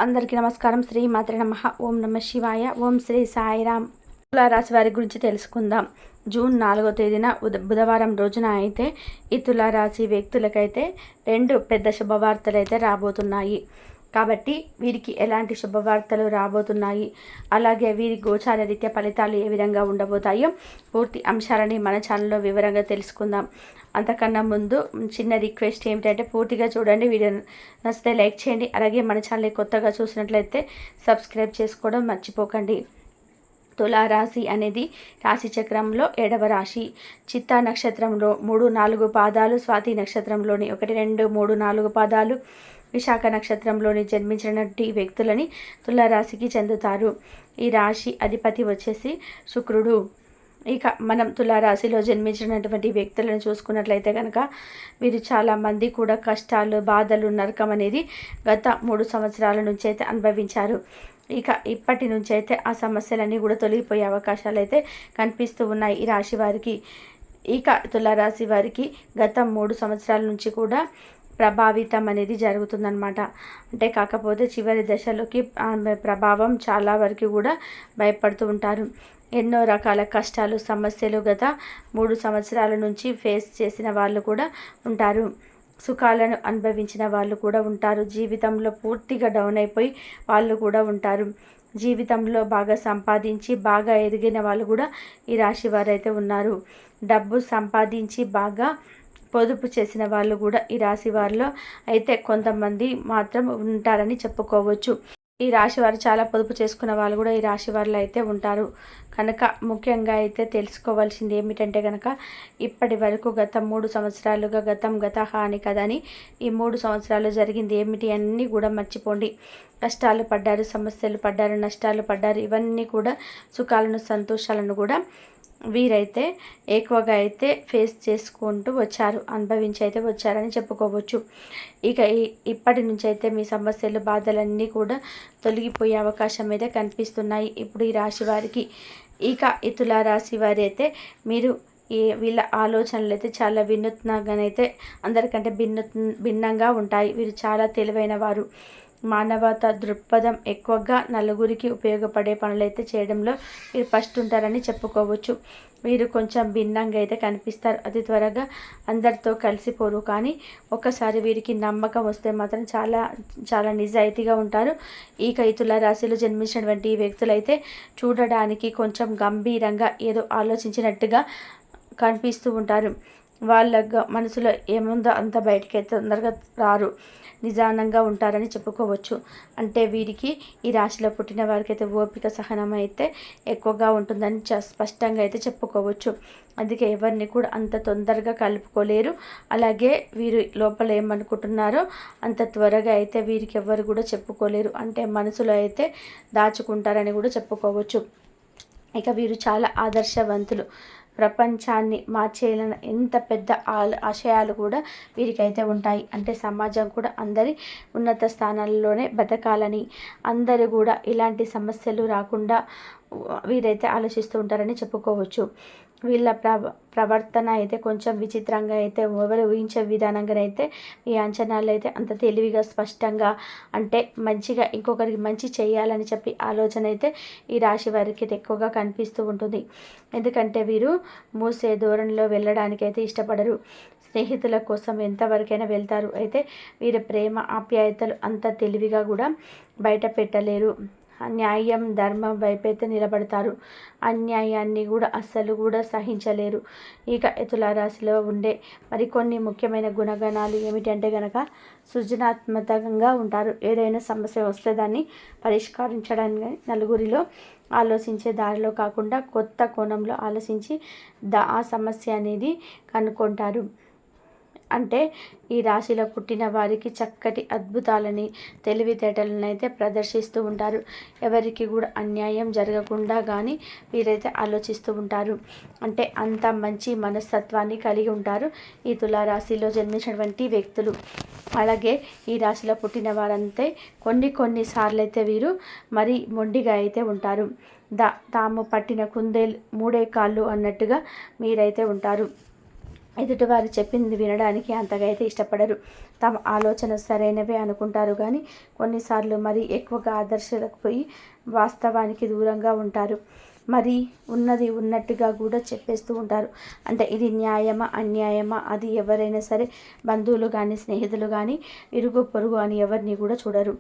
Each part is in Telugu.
అందరికీ నమస్కారం. శ్రీ మాత్రే నమః. ఓం నమ శివాయ. ఓం శ్రీ సాయిరామ్. తులారాశి వారి గురించి తెలుసుకుందాం. జూన్ 4వ తేదీన బుధవారం రోజున అయితే ఈ తులారాశి వ్యక్తులకైతే 2 పెద్ద శుభవార్తలు అయితే రాబోతున్నాయి. కాబట్టి వీరికి ఎలాంటి శుభవార్తలు రాబోతున్నాయి, అలాగే వీరి గోచార రీత్యా ఫలితాలు ఏ విధంగా ఉండబోతాయో పూర్తి అంశాలని మన ఛానల్లో వివరంగా తెలుసుకుందాం. అంతకన్నా ముందు చిన్న రిక్వెస్ట్ ఏమిటంటే పూర్తిగా చూడండి. వీడియో నచ్చితే లైక్ చేయండి. అలాగే మన ఛానల్ని కొత్తగా చూసినట్లయితే సబ్స్క్రైబ్ చేసుకోవడం మర్చిపోకండి. తులారాశి అనేది రాశి చక్రంలో 7వ రాశి. చిత్తా నక్షత్రంలో 3, 4 పాదాలు, స్వాతి నక్షత్రంలోని 1, 2, 3, 4 పాదాలు, విశాఖ నక్షత్రంలోని జన్మించినటువంటి వ్యక్తులని తులారాశికి చెందుతారు. ఈ రాశి అధిపతి వచ్చేసి శుక్రుడు. ఇక మనం తులారాశిలో జన్మించినటువంటి వ్యక్తులను చూసుకున్నట్లయితే కనుక వీరు చాలామంది కూడా కష్టాలు, బాధలు, నరకం అనేది గత 3 సంవత్సరాల నుంచి అయితే అనుభవించారు. ఇక ఇప్పటి నుంచి అయితే ఆ సమస్యలన్నీ కూడా తొలగిపోయే అవకాశాలు అయితే కనిపిస్తూ ఉన్నాయి ఈ రాశి వారికి. ఇక తులారాశి వారికి గత 3 సంవత్సరాల నుంచి కూడా ప్రభావితం అనేది జరుగుతుందన్నమాట. అంటే కాకపోతే చివరి దశలోకి ప్రభావం చాలా వరకు కూడా భయపడుతూ ఉంటారు. ఎన్నో రకాల కష్టాలు, సమస్యలు గత 3 సంవత్సరాల నుంచి ఫేస్ చేసిన వాళ్ళు కూడా ఉంటారు. సుఖాలను అనుభవించిన వాళ్ళు కూడా ఉంటారు. జీవితంలో పూర్తిగా డౌన్ అయిపోయి వాళ్ళు కూడా ఉంటారు. జీవితంలో బాగా సంపాదించి బాగా ఎదిగిన వాళ్ళు కూడా ఈ రాశి వారైతే ఉన్నారు. డబ్బు సంపాదించి బాగా పొదుపు చేసిన వాళ్ళు కూడా ఈ రాశి వారిలో అయితే కొంతమంది మాత్రం ఉంటారని చెప్పుకోవచ్చు. ఈ రాశి వారు చాలా పొదుపు చేసుకున్న వాళ్ళు కూడా ఈ రాశి వారిలో అయితే ఉంటారు. కనుక ముఖ్యంగా అయితే తెలుసుకోవాల్సింది ఏమిటంటే కనుక ఇప్పటి వరకు గత 3 సంవత్సరాలుగా గత హాని కదని ఈ 3 సంవత్సరాలు జరిగింది ఏమిటి అన్నీ కూడా మర్చిపోండి. కష్టాలు పడ్డారు, సమస్యలు పడ్డారు, నష్టాలు పడ్డారు. ఇవన్నీ కూడా సుఖాలను, సంతోషాలను కూడా వీరైతే ఎక్కువగా అయితే ఫేస్ చేసుకుంటూ వచ్చారు, అనుభవించి అయితే వచ్చారని చెప్పుకోవచ్చు. ఇక ఇప్పటి నుంచి అయితే మీ సమస్యలు, బాధలన్నీ కూడా తొలగిపోయే అవకాశం అయితే కనిపిస్తున్నాయి ఇప్పుడు ఈ రాశి వారికి. ఇక ఈ తులారాశి వారి అయితే మీరు వీళ్ళ ఆలోచనలు అయితే చాలా వినూత్నంగానైతే అందరికంటే భిన్నంగా ఉంటాయి. వీరు చాలా తెలివైన వారు. మానవతా దృక్పథం ఎక్కువగా, నలుగురికి ఉపయోగపడే పనులైతే చేయడంలో వీరు ఫస్ట్ ఉంటారని చెప్పుకోవచ్చు. వీరు కొంచెం భిన్నంగా అయితే కనిపిస్తారు. అతి త్వరగా అందరితో కలిసిపోరు. కానీ ఒకసారి వీరికి నమ్మకం వస్తే మాత్రం చాలా చాలా నిజాయితీగా ఉంటారు. ఈ తులారాశిలో జన్మించినటువంటి వ్యక్తులైతే చూడడానికి కొంచెం గంభీరంగా ఏదో ఆలోచించినట్టుగా కనిపిస్తూ ఉంటారు. వాళ్ళ మనసులో ఏముందో అంత బయటికి అయితే తొందరగా రారు. నిదానంగా ఉంటారని చెప్పుకోవచ్చు. అంటే వీరికి ఈ రాశిలో పుట్టిన వారికి అయితే ఓపిక, సహనం అయితే ఎక్కువగా ఉంటుందని స్పష్టంగా అయితే చెప్పుకోవచ్చు. అందుకే ఎవరిని కూడా అంత తొందరగా కలుపుకోలేరు. అలాగే వీరు లోపల ఏమనుకుంటున్నారో అంత త్వరగా అయితే వీరికి ఎవరు కూడా చెప్పుకోలేరు. అంటే మనసులో అయితే దాచుకుంటారని కూడా చెప్పుకోవచ్చు. ఇక వీరు చాలా ఆదర్శవంతులు. ప్రపంచాన్ని మార్చేయాలన్న ఎంత పెద్ద ఆశయాలు కూడా వీరికైతే ఉంటాయి. అంటే సమాజం కూడా అందరి ఉన్నత స్థానాల్లోనే బతకాలని, అందరూ కూడా ఇలాంటి సమస్యలు రాకుండా వీరైతే ఆలోచిస్తూ ఉంటారని చెప్పుకోవచ్చు. వీళ్ళ ప్రవర్తన అయితే కొంచెం విచిత్రంగా అయితే ఎవరు ఊహించే విధానంగానైతే ఈ అంచనాలు అయితే అంత తెలివిగా, స్పష్టంగా, అంటే మంచిగా ఇంకొకరికి మంచి చేయాలని చెప్పి ఆలోచన అయితే ఈ రాశి వారికి ఎక్కువగా కనిపిస్తూ ఉంటుంది. ఎందుకంటే వీరు మూసే ధోరణిలో వెళ్ళడానికి అయితే ఇష్టపడరు. స్నేహితుల కోసం ఎంతవరకైనా వెళ్తారు. అయితే వీరి ప్రేమ, ఆప్యాయతలు అంత తెలివిగా కూడా బయట పెట్టలేరు. న్యాయం, ధర్మం వైపైతే నిలబడతారు. అన్యాయాన్ని కూడా అస్సలు కూడా సహించలేరు. ఇక తులారాశిలో ఉండే మరికొన్ని ముఖ్యమైన గుణగణాలు ఏమిటంటే కనుక సృజనాత్మకంగా ఉంటారు. ఏదైనా సమస్య వస్తే దాన్ని పరిష్కరించడానికి నలుగురిలో ఆలోచించే దారిలో కాకుండా కొత్త కోణంలో ఆలోచించి ఆ సమస్య అనేది కనుక్కుంటారు. అంటే ఈ రాశిలో పుట్టిన వారికి చక్కటి అద్భుతాలని, తెలివితేటలను అయితే ప్రదర్శిస్తూ ఉంటారు. ఎవరికి కూడా అన్యాయం జరగకుండా కానీ వీరైతే ఆలోచిస్తూ ఉంటారు. అంటే అంత మంచి మనస్తత్వాన్ని కలిగి ఉంటారు ఈ తులారాశిలో జన్మించినటువంటి వ్యక్తులు. అలాగే ఈ రాశిలో పుట్టిన వారంతే కొన్నిసార్లు అయితే వీరు మరీ మొండిగా అయితే ఉంటారు. తాము పట్టిన కుందేలు 3 కాళ్ళు అన్నట్టుగా మీరైతే ఉంటారు. ఎదుటివారు చెప్పింది వినడానికి అంతగా అయితే ఇష్టపడరు. తమ ఆలోచన సరైనవే అనుకుంటారు కానీ కొన్నిసార్లు మరి ఎక్కువగా ఆదర్శాలకు పోయి వాస్తవానికి దూరంగా ఉంటారు. మరి ఉన్నది ఉన్నట్టుగా కూడా చెప్పేస్తూ ఉంటారు. అంటే ఇది న్యాయమా అన్యాయమా అది ఎవరైనా సరే బంధువులు కానీ స్నేహితులు కానీ ఇరుగు పొరుగు అని ఎవరిని కూడా చూడరు.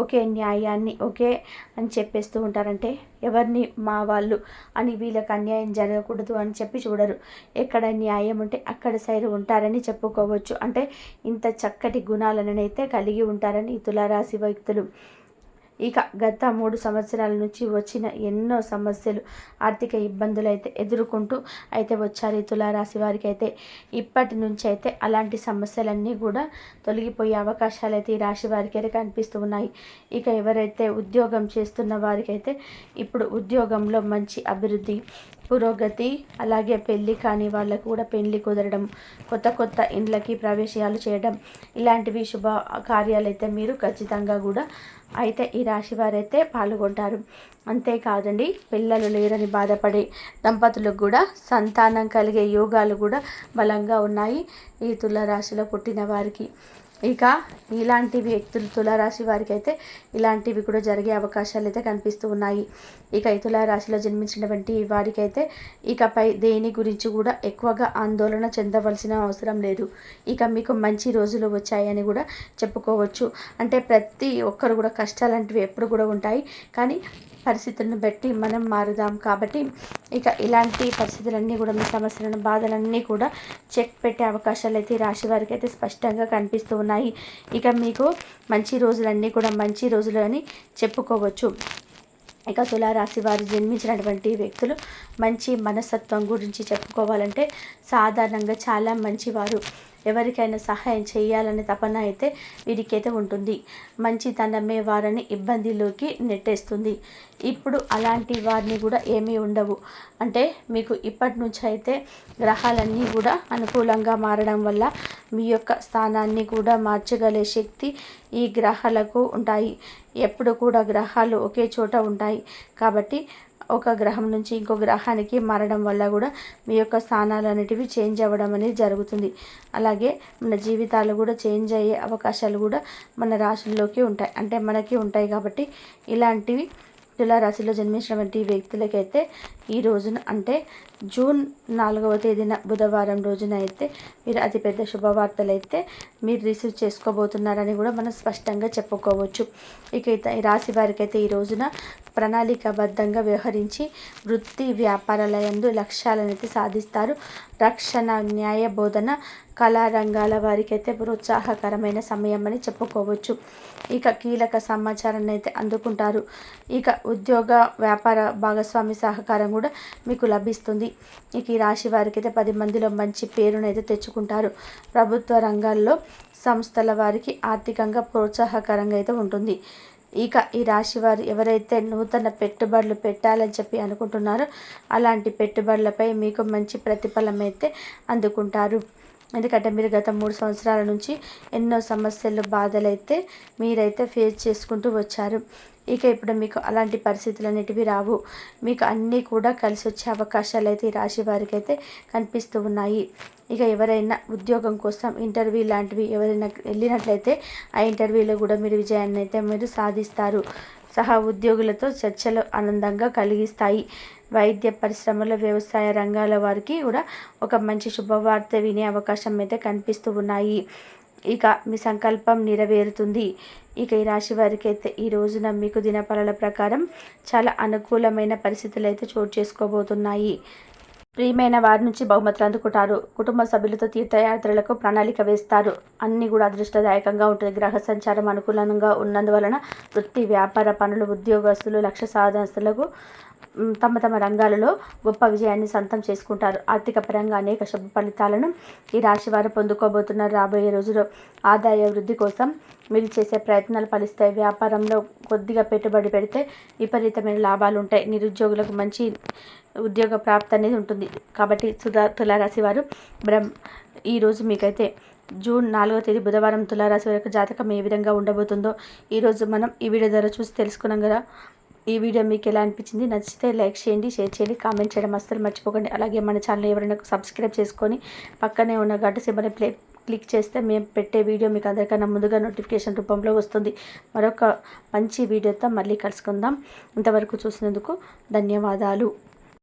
ఒకే న్యాయాన్ని ఒకే అని చెప్పేస్తూ ఉంటారంటే ఎవరిని మా వాళ్ళు అని వీళ్ళకి అన్యాయం జరగకూడదు అని చెప్పి చూడరు. ఎక్కడ న్యాయం ఉంటే అక్కడ సైడ్ ఉంటారని చెప్పుకోవచ్చు. అంటే ఇంత చక్కటి గుణాలనైతే కలిగి ఉంటారని ఈ తులారాశి వ్యక్తులు. ఇక గత 3 సంవత్సరాల నుంచి వచ్చిన ఎన్నో సమస్యలు ఆర్థిక ఇబ్బందులు అయితే ఎదుర్కొంటూ అయితే వచ్చారు ఈ తులారాశి వారికి. అయితే ఇప్పటి నుంచి అయితే అలాంటి సమస్యలన్నీ కూడా తొలగిపోయే అవకాశాలు అయితే ఈ రాశి వారికి అయితే కనిపిస్తూ ఉన్నాయి. ఇక ఎవరైతే ఉద్యోగం చేస్తున్న వారికైతే ఇప్పుడు ఉద్యోగంలో మంచి అభివృద్ధి పురోగతి, అలాగే పెళ్ళి కాని వాళ్ళకు కూడా పెళ్ళి కుదరడం, కొత్త కొత్త ఇండ్లకి ప్రవేశాలు చేయడం, ఇలాంటివి శుభ కార్యాలు అయితే మీరు ఖచ్చితంగా కూడా అయితే ఈ రాశి వారైతే పాల్గొంటారు. అంతేకాదండి, పిల్లలు లేరని బాధపడే దంపతులకు కూడా సంతానం కలిగే యోగాలు కూడా బలంగా ఉన్నాయి ఈ తులారాశిలో పుట్టిన వారికి. ఇక ఇలాంటి వ్యక్తులు తులారాశి వారికి అయితే ఇలాంటివి కూడా జరిగే అవకాశాలు అయితే కనిపిస్తూ ఉన్నాయి. ఇక ఈ తులారాశిలో జన్మించినటువంటి వారికైతే ఇకపై దేని గురించి కూడా ఎక్కువగా ఆందోళన చెందవలసిన అవసరం లేదు. ఇక మీకు మంచి రోజులు వచ్చాయని కూడా చెప్పుకోవచ్చు. అంటే ప్రతి ఒక్కరు కూడా కష్టాలంటివి ఎప్పుడు కూడా ఉంటాయి, కానీ పరిస్థితులను బట్టి మనం మారుదాం. కాబట్టి ఇక ఇలాంటి పరిస్థితులన్నీ కూడా మీ సమస్యలను బాధలన్నీ కూడా చెక్ పెట్టే అవకాశాలు అయితే ఈ రాశి వారికి అయితే స్పష్టంగా కనిపిస్తూ ఉన్నాయి. ఇక మీకు మంచి రోజులన్నీ కూడా మంచి రోజులు అని చెప్పుకోవచ్చు. ఇక తులారాశి వారు జన్మించినటువంటి వ్యక్తులు మంచి మనస్తత్వం గురించి చెప్పుకోవాలంటే సాధారణంగా చాలా మంచివారు. ఎవరికైనా సహాయం చేయాలనే తపన అయితే వీరికైతే ఉంటుంది. మంచితనమే వారిని ఇబ్బందిలోకి నెట్టేస్తుంది. ఇప్పుడు అలాంటి వారిని కూడా ఏమీ ఉండవు. అంటే మీకు ఇప్పటి నుంచి అయితే గ్రహాలన్నీ కూడా అనుకూలంగా మారడం వల్ల మీ యొక్క స్థానాన్ని కూడా మార్చగలే శక్తి ఈ గ్రహాలకు ఉంటాయి. ఎప్పుడు కూడా గ్రహాలు ఒకే చోట ఉంటాయి కాబట్టి ఒక గ్రహం నుంచి ఇంకో గ్రహానికి మారడం వల్ల కూడా మీ యొక్క స్థానాలు అనేటివి చేంజ్ అవ్వడం అనేది జరుగుతుంది. అలాగే మన జీవితాలు కూడా చేంజ్ అయ్యే అవకాశాలు కూడా మన రాశుల్లోకి ఉంటాయి, అంటే మనకి ఉంటాయి. కాబట్టి ఇలాంటివి తులారాశిలో జన్మించినటువంటి వ్యక్తులకైతే ఈ రోజున అంటే జూన్ 4వ తేదీన బుధవారం రోజున అయితే మీరు అతిపెద్ద శుభవార్తలు అయితే మీరు రిసీవ్ చేసుకోబోతున్నారని కూడా మనం స్పష్టంగా చెప్పుకోవచ్చు. ఇక ఈ రాశి వారికి అయితే ఈ రోజున ప్రణాళికాబద్ధంగా వ్యవహరించి వృత్తి వ్యాపారాల యందు లక్ష్యాలను అయితే సాధిస్తారు. రక్షణ, న్యాయ, బోధన, కళారంగాల వారికి అయితే ప్రోత్సాహకరమైన సమయం అని చెప్పుకోవచ్చు. ఇక కీలక సమాచారాన్ని అయితే అందుకుంటారు. ఇక ఉద్యోగ వ్యాపార భాగస్వామి సహకారం కూడా మీకు లభిస్తుంది. ఇక ఈ రాశి వారికి అయితే 10 మందిలో మంచి పేరునైతే తెచ్చుకుంటారు. ప్రభుత్వ రంగాల్లో సంస్థల వారికి ఆర్థికంగా ప్రోత్సాహకరంగా అయితే ఉంటుంది. ఇక ఈ రాశి వారు ఎవరైతే నూతన పెట్టుబడులు పెట్టాలని చెప్పి అనుకుంటున్నారో అలాంటి పెట్టుబడులపై మీకు మంచి ప్రతిఫలం అయితే అందుకుంటారు. ఎందుకంటే మీరు గత 3 సంవత్సరాల నుంచి ఎన్నో సమస్యలు బాధలైతే మీరైతే ఫేస్ చేసుకుంటూ వచ్చారు. ఇక ఇప్పుడు మీకు అలాంటి పరిస్థితులు అనేటివి రావు. మీకు అన్నీ కూడా కలిసి వచ్చే అవకాశాలు అయితే ఈ రాశి వారికి అయితే కనిపిస్తూ ఉన్నాయి. ఇక ఎవరైనా ఉద్యోగం కోసం ఇంటర్వ్యూ లాంటివి ఎవరైనా వెళ్ళినట్లయితే ఆ ఇంటర్వ్యూలో కూడా మీరు విజయాన్ని అయితే మీరు సాధిస్తారు. సహా ఉద్యోగులతో చర్చలు ఆనందంగా కలిగిస్తాయి. వైద్య పరిశ్రమలో వ్యవసాయ రంగాల వారికి కూడా ఒక మంచి శుభవార్త వినే అవకాశం అయితే కనిపిస్తూ ఉన్నాయి. ఇక మీ సంకల్పం నెరవేరుతుంది. ఇక ఈ రాశి వారికి అయితే ఈ రోజున మీకు దినఫలాల ప్రకారం చాలా అనుకూలమైన పరిస్థితులు అయితే చోటు చేసుకోబోతున్నాయి. ప్రియమైన వారి నుంచి బహుమతులు అందుకుంటారు. కుటుంబ సభ్యులతో తీర్థయాత్రలకు ప్రణాళిక వేస్తారు. అన్నీ కూడా అదృష్టదాయకంగా ఉంటుంది. గ్రహ సంచారం అనుకూలంగా ఉన్నందువలన వృత్తి వ్యాపార పనులు, ఉద్యోగస్తులు, లక్ష్య సాధనస్తులకు తమ తమ రంగాలలో గొప్ప విజయాన్ని సొంతం చేసుకుంటారు. ఆర్థిక పరంగా అనేక శుభ ఫలితాలను ఈ రాశి వారు పొందుకోబోతున్నారు. రాబోయే రోజుల్లో ఆదాయ వృద్ధి కోసం మీరు చేసే ప్రయత్నాలు ఫలిస్తాయి. వ్యాపారంలో కొద్దిగా పెట్టుబడి పెడితే విపరీతమైన లాభాలు ఉంటాయి. నిరుద్యోగులకు మంచి ఉద్యోగ ప్రాప్తి అనేది ఉంటుంది. కాబట్టి తులారాశి వారు ఈరోజు మీకైతే జూన్ 4వ తేదీ బుధవారం తులారాశి వారి జాతకం ఏ విధంగా ఉండబోతుందో ఈరోజు మనం ఈ వీడియో ద్వారా చూసి తెలుసుకున్నాం కదా. ఈ వీడియో మీకు ఎలా అనిపించింది? నచ్చితే లైక్ చేయండి, షేర్ చేయండి, కామెంట్ చేయడం అస్సలు మర్చిపోకండి. అలాగే మన ఛానల్ ఎవరైనా సబ్స్క్రైబ్ చేసుకొని పక్కనే ఉన్న గంట సింబల్ని క్లిక్ చేస్తే మేము పెట్టే వీడియో మీకు అందరికన్నా ముందుగా నోటిఫికేషన్ రూపంలో వస్తుంది. మరొక మంచి వీడియోతో మళ్ళీ కలుసుకుందాం. ఇంతవరకు చూసినందుకు ధన్యవాదాలు.